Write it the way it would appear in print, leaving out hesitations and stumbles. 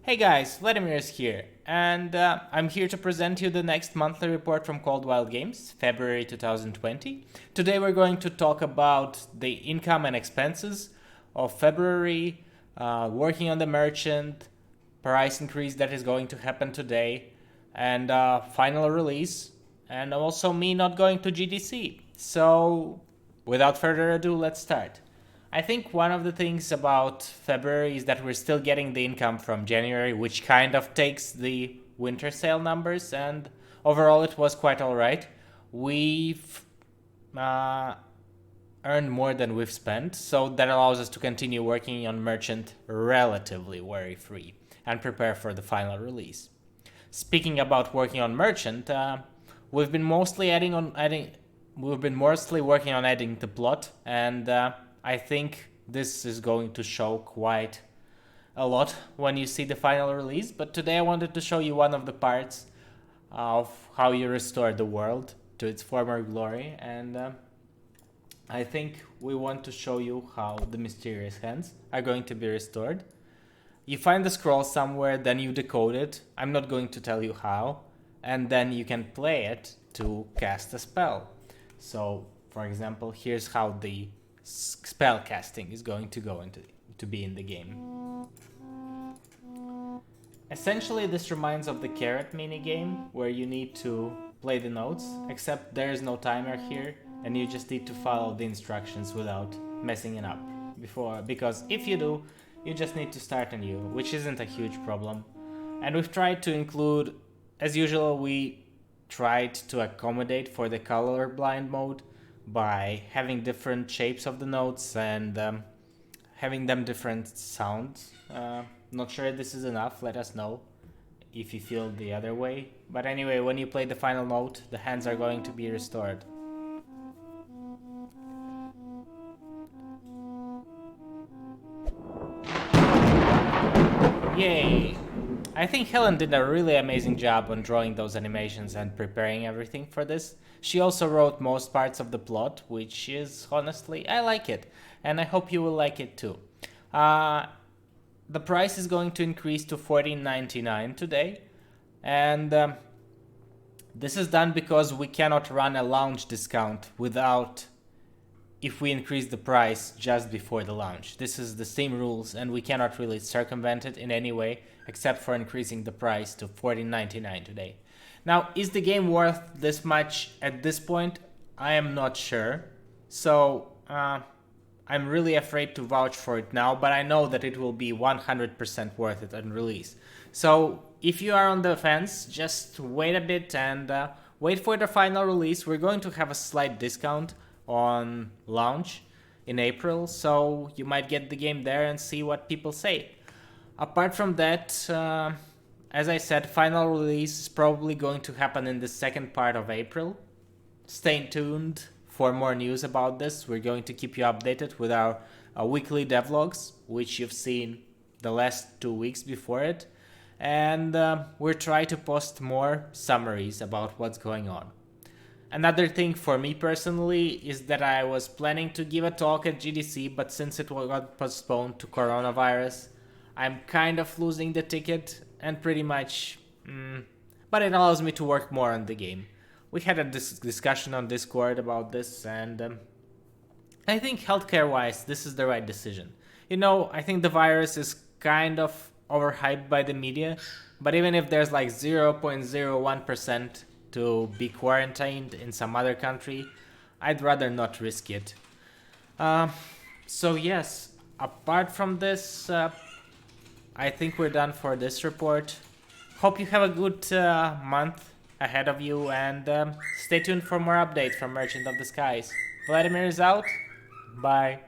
Hey guys, Vladimir is here, and I'm here to present you the next monthly report from Coldwild Games, February 2020. Today we're going to talk about the income and expenses of February, working on the merchant, price increase that is going to happen today, and final release, and also me not going to GDC. So, without further ado, let's start. I think one of the things about February is that we're still getting the income from January, which kind of takes the winter sale numbers, and overall it was quite alright. We've earned more than we've spent, so that allows us to continue working on Merchant relatively worry-free and prepare for the final release. Speaking about working on Merchant, we've been mostly working on adding the plot, and I think this is going to show quite a lot when you see the final release, but today I wanted to show you one of the parts of how you restore the world to its former glory, and I think we want to show you how the mysterious hands are going to be restored. You find the scroll somewhere, then you decode it. I'm not going to tell you how, and then you can play it to cast a spell. So, for example, here's how the spell casting is going to be in the game. Essentially, this reminds of the carrot mini game where you need to play the notes, except there is no timer here and you just need to follow the instructions without messing it up because if you do, you just need to start anew, which isn't a huge problem. And we've tried to include, as usual, we tried to accommodate for the colorblind mode by having different shapes of the notes and having them different sounds. Not sure if this is enough, let us know if you feel the other way. But anyway, when you play the final note, the hands are going to be restored. Yay! I think Helen did a really amazing job on drawing those animations and preparing everything for this. She also wrote most parts of the plot, which is, honestly, I like it. And I hope you will like it too. The price is going to increase to $14.99 today. And this is done because we cannot run a launch discount if we increase the price just before the launch. This is the same rules and we cannot really circumvent it in any way except for increasing the price to $14.99 today. Now, is the game worth this much at this point? I am not sure. So, I'm really afraid to vouch for it now, but I know that it will be 100% worth it on release. So, if you are on the fence, just wait a bit and wait for the final release. We're going to have a slight discount on launch in April, so you might get the game there and see what people say. Apart from that, as I said, final release is probably going to happen in the second part of April. Stay tuned for more news about this. We're going to keep you updated with our weekly devlogs, which you've seen the last 2 weeks before it. And we'll try to post more summaries about what's going on. Another thing for me personally is that I was planning to give a talk at GDC, but since it got postponed to coronavirus, I'm kind of losing the ticket and pretty much... but it allows me to work more on the game. We had a discussion on Discord about this, and I think healthcare-wise, this is the right decision. You know, I think the virus is kind of overhyped by the media, but even if there's like 0.01% to be quarantined in some other country, I'd rather not risk it. So yes, apart from this, I think we're done for this report. Hope you have a good month ahead of you, and stay tuned for more updates from Merchant of the Skies. Vladimir is out. Bye.